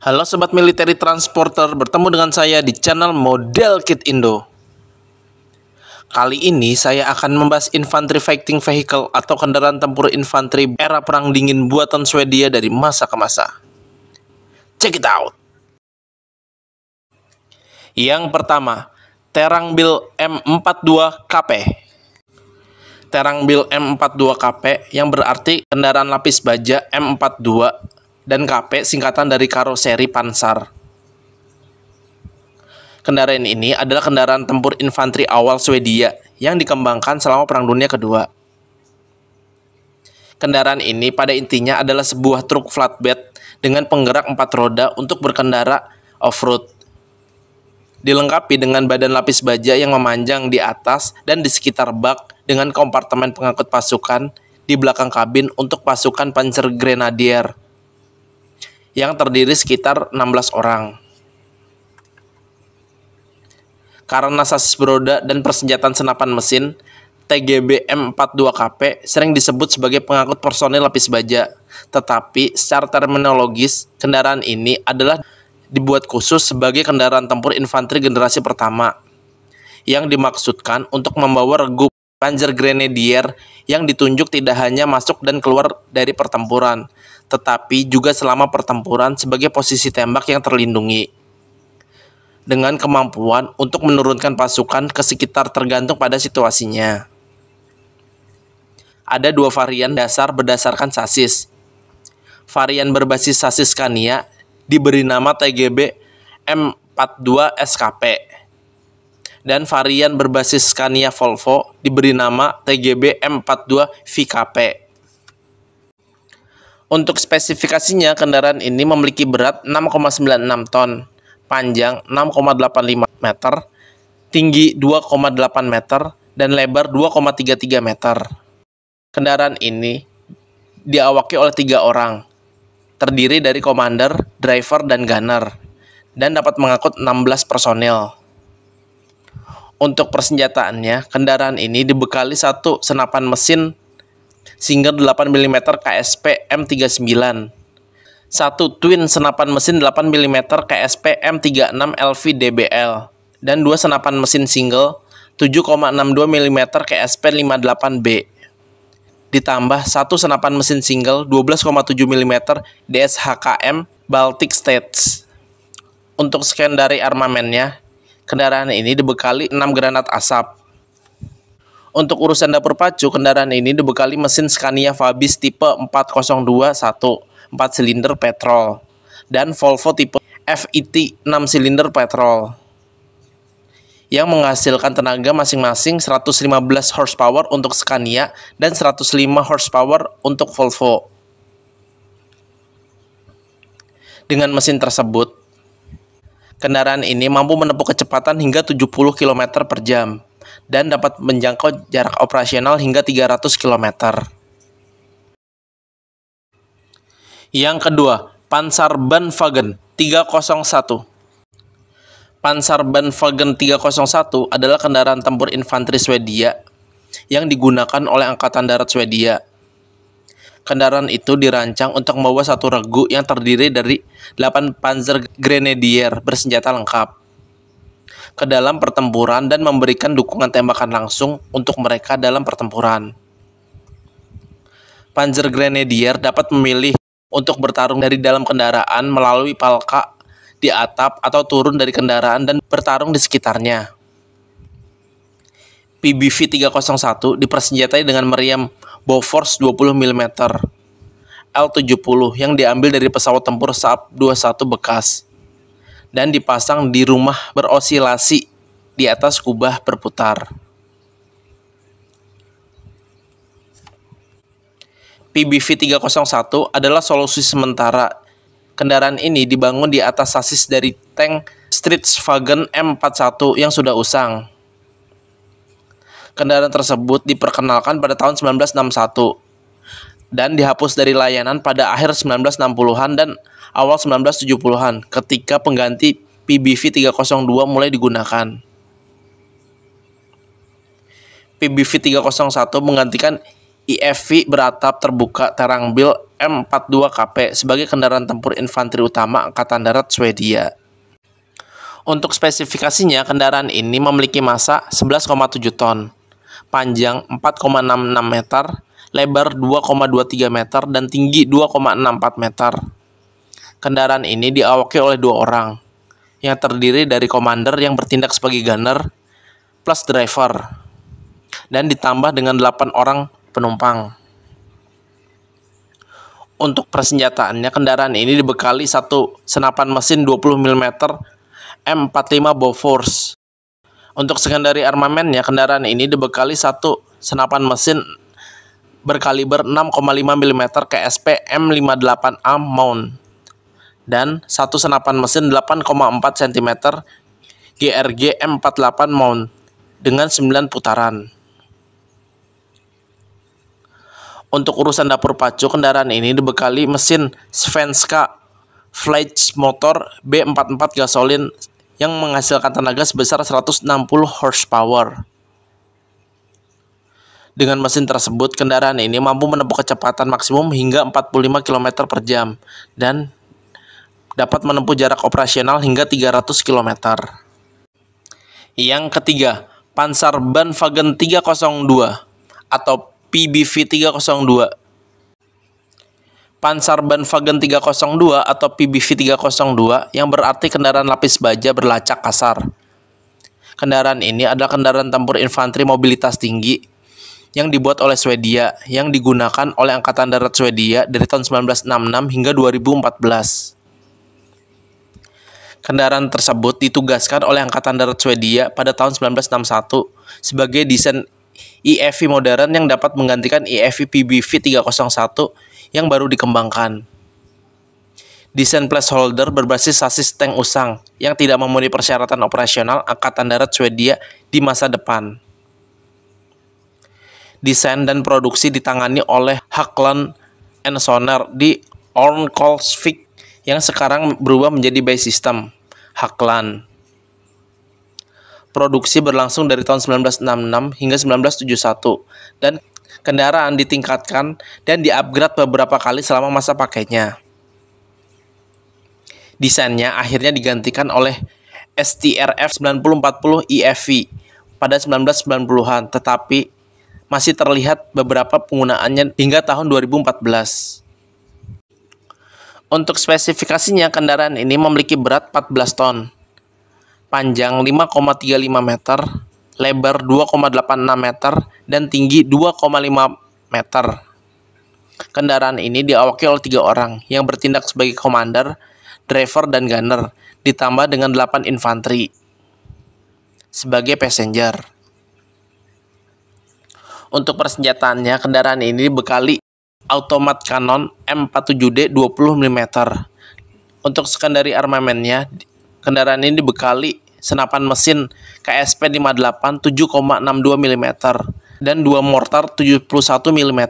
Halo Sobat Military Transporter, bertemu dengan saya di channel Model Kit Indo. Kali ini saya akan membahas Infantry Fighting Vehicle atau kendaraan tempur infanteri era Perang Dingin buatan Swedia dari masa ke masa. Check it out! Yang pertama, Terangbil M42KP. Terangbil M42KP yang berarti kendaraan lapis baja M42 dan KP singkatan dari karoseri Panzer. Kendaraan ini adalah kendaraan tempur infanteri awal Swedia yang dikembangkan selama Perang Dunia Kedua. Kendaraan ini pada intinya adalah sebuah truk flatbed dengan penggerak 4 roda untuk berkendara off-road. Dilengkapi dengan badan lapis baja yang memanjang di atas dan di sekitar bak dengan kompartemen pengangkut pasukan di belakang kabin untuk pasukan Panzergrenadier yang terdiri sekitar 16 orang. Karena sasis beroda dan persenjataan senapan mesin, TGB M42KP sering disebut sebagai pengangkut personil lapis baja. Tetapi secara terminologis, kendaraan ini adalah dibuat khusus sebagai kendaraan tempur infanteri generasi pertama yang dimaksudkan untuk membawa regu Panzergrenadier yang ditunjuk tidak hanya masuk dan keluar dari pertempuran, tetapi juga selama pertempuran sebagai posisi tembak yang terlindungi, dengan kemampuan untuk menurunkan pasukan ke sekitar tergantung pada situasinya. Ada dua varian dasar berdasarkan sasis. Varian berbasis sasis Scania diberi nama TGB M42 SKP, dan varian berbasis Scania Volvo diberi nama TGB M42 VKP. Untuk spesifikasinya, kendaraan ini memiliki berat 6,96 ton, panjang 6,85 meter, tinggi 2,8 meter, dan lebar 2,33 meter. Kendaraan ini diawaki oleh 3 orang, terdiri dari komander, driver, dan gunner, dan dapat mengangkut 16 personil. Untuk persenjataannya, kendaraan ini dibekali satu senapan mesin Singer 8 mm KSP M39, satu twin senapan mesin 8 mm KSP M36 LV DBL, dan dua senapan mesin single 7,62 mm KSP 58B, ditambah satu senapan mesin single 12,7 mm DSHKM Baltic States. Untuk sekundari armamennya, kendaraan ini dibekali 6 granat asap. Untuk urusan dapur pacu, kendaraan ini dibekali mesin Scania Vabis tipe 4021 4 silinder petrol dan Volvo tipe FET 6 silinder petrol yang menghasilkan tenaga masing-masing 115 horsepower untuk Scania dan 105 horsepower untuk Volvo. Dengan mesin tersebut, kendaraan ini mampu menempuh kecepatan hingga 70 km per jam dan dapat menjangkau jarak operasional hingga 300 km. Yang kedua, Panzerbrandwagen 301. Panzerbrandwagen 301 adalah kendaraan tempur infanteri Swedia yang digunakan oleh Angkatan Darat Swedia. Kendaraan itu dirancang untuk membawa satu regu yang terdiri dari 8 Panzergrenadier bersenjata lengkap ke dalam pertempuran dan memberikan dukungan tembakan langsung untuk mereka dalam pertempuran. Panzergrenadier dapat memilih untuk bertarung dari dalam kendaraan melalui palka di atap atau turun dari kendaraan dan bertarung di sekitarnya. PBV 301 dipersenjatai dengan meriam Bofors 20 mm L70 yang diambil dari pesawat tempur Saab 21 bekas dan dipasang di rumah berosilasi di atas kubah berputar. PBV 301 adalah solusi sementara. Kendaraan ini dibangun di atas sasis dari tank Stridsvagn M41 yang sudah usang. Kendaraan tersebut diperkenalkan pada tahun 1961 dan dihapus dari layanan pada akhir 1960-an dan awal 1970-an ketika pengganti PBV 302 mulai digunakan. PBV 301 menggantikan IFV beratap terbuka Terangbil M42KP sebagai kendaraan tempur infanteri utama Angkatan Darat Swedia. Untuk spesifikasinya, kendaraan ini memiliki massa 11,7 ton, panjang 4,66 meter, lebar 2,23 meter, dan tinggi 2,64 meter. Kendaraan ini diawaki oleh 2 orang, yang terdiri dari komander yang bertindak sebagai gunner, plus driver, dan ditambah dengan 8 orang penumpang. Untuk persenjataannya, kendaraan ini dibekali satu senapan mesin 20 mm M45 Bofors. Untuk sekundari armamennya, kendaraan ini dibekali satu senapan mesin berkaliber 6,5 mm KSP M58A mount dan satu senapan mesin 8,4 cm GRG M48 mount dengan 9 putaran. Untuk urusan dapur pacu, kendaraan ini dibekali mesin Svenska Flight Motor B44 gasolin yang menghasilkan tenaga sebesar 160 horsepower. Dengan mesin tersebut, kendaraan ini mampu menempuh kecepatan maksimum hingga 45 km per jam dan dapat menempuh jarak operasional hingga 300 km. Yang ketiga, Panzerwagen 302 atau PBV 302. Panzerwagen 302 atau PBV 302 yang berarti kendaraan lapis baja berlacak kasar. Kendaraan ini adalah kendaraan tempur infanteri mobilitas tinggi yang dibuat oleh Swedia, yang digunakan oleh Angkatan Darat Swedia dari tahun 1966 hingga 2014. Kendaraan tersebut ditugaskan oleh Angkatan Darat Swedia pada tahun 1961 sebagai desain EFV modern yang dapat menggantikan EFV PBV 301 yang baru dikembangkan. Desain placeholder berbasis sasis tank usang yang tidak memenuhi persyaratan operasional Angkatan Darat Swedia di masa depan. Desain dan produksi ditangani oleh Hägglund & Söner di Örnsköldsvik yang sekarang berubah menjadi BAE Systems Hägglund. Produksi berlangsung dari tahun 1966 hingga 1971 dan kendaraan ditingkatkan dan di-upgrade beberapa kali selama masa pakainya. Desainnya akhirnya digantikan oleh STRF 9040 EFV pada 1990-an, tetapi masih terlihat beberapa penggunaannya hingga tahun 2014. Untuk spesifikasinya, kendaraan ini memiliki berat 14 ton, panjang 5,35 meter, lebar 2,86 meter, dan tinggi 2,5 meter. Kendaraan ini diawaki oleh 3 orang yang bertindak sebagai komander, driver, dan gunner, ditambah dengan 8 infanteri sebagai passenger. Untuk persenjataannya, kendaraan ini dibekali automat kanon M47D 20 mm. Untuk sekundari armamennya, kendaraan ini dibekali senapan mesin KSP 58 7,62 mm dan 2 mortar 71 mm.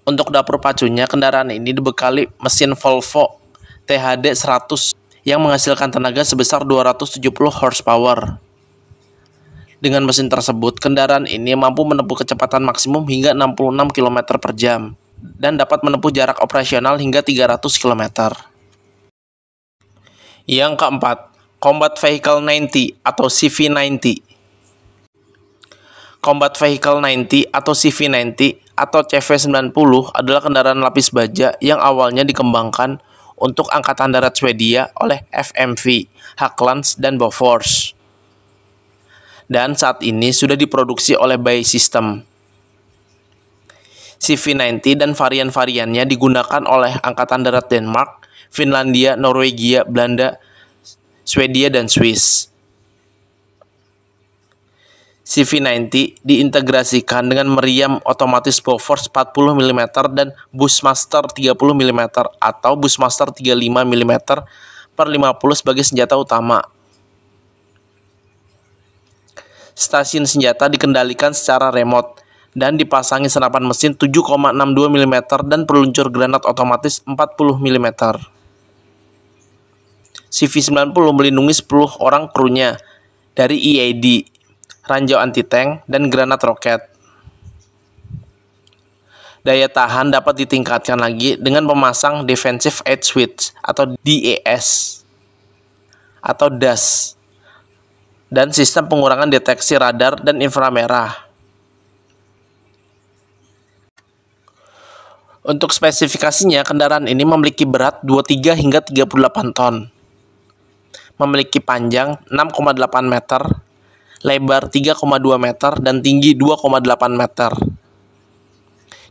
Untuk dapur pacunya, kendaraan ini dibekali mesin Volvo THD 100 yang menghasilkan tenaga sebesar 270 horsepower. Dengan mesin tersebut, kendaraan ini mampu menempuh kecepatan maksimum hingga 66 km per jam dan dapat menempuh jarak operasional hingga 300 km. Yang keempat, Combat Vehicle 90 atau CV90. Combat Vehicle 90 atau CV90 atau CV90 adalah kendaraan lapis baja yang awalnya dikembangkan untuk Angkatan Darat Swedia oleh FMV, Hägglunds, dan Bofors. Dan saat ini sudah diproduksi oleh BAE Systems. CV90 dan varian-variannya digunakan oleh Angkatan Darat Denmark, Finlandia, Norwegia, Belanda, Swedia, dan Swiss. CV90 diintegrasikan dengan meriam otomatis Bofors 40 mm dan Bushmaster 30 mm atau Bushmaster 35 mm per 50 sebagai senjata utama. Stasiun senjata dikendalikan secara remote dan dipasangi senapan mesin 7,62 mm dan peluncur granat otomatis 40 mm. CV90 melindungi 10 orang krunya dari EAD, ranjau anti-tank, dan granat roket. Daya tahan dapat ditingkatkan lagi dengan memasang Defensive Aid Switch atau DAS atau DAS dan sistem pengurangan deteksi radar dan inframerah. Untuk spesifikasinya, kendaraan ini memiliki berat 23 hingga 38 ton. Memiliki panjang 6,8 meter, lebar 3,2 meter, dan tinggi 2,8 meter.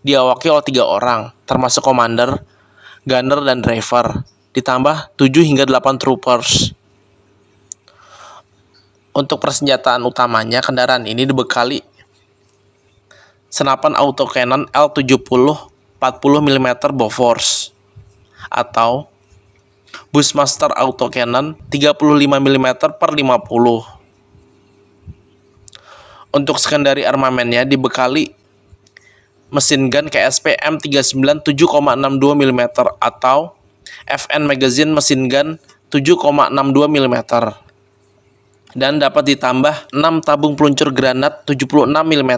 Diawaki oleh 3 orang, termasuk komander, gunner, dan driver, ditambah 7 hingga 8 troopers. Untuk persenjataan utamanya, kendaraan ini dibekali senapan autocannon L70 40 mm Bofors atau Bushmaster autocannon 35 mm per 50. Untuk sekundari armamennya dibekali mesin gun KSP M39 7,62 mm atau FN magazine mesin gun 7,62 mm dan dapat ditambah 6 tabung peluncur granat 76 mm.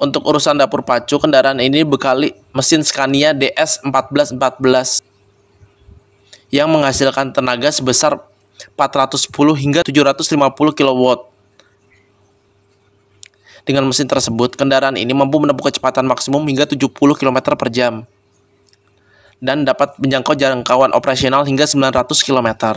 Untuk urusan dapur pacu, kendaraan ini dibekali mesin Scania DS1414 yang menghasilkan tenaga sebesar 410 hingga 750 kW. Dengan mesin tersebut, kendaraan ini mampu menempuh kecepatan maksimum hingga 70 km per jam dan dapat menjangkau jangkauan operasional hingga 900 km.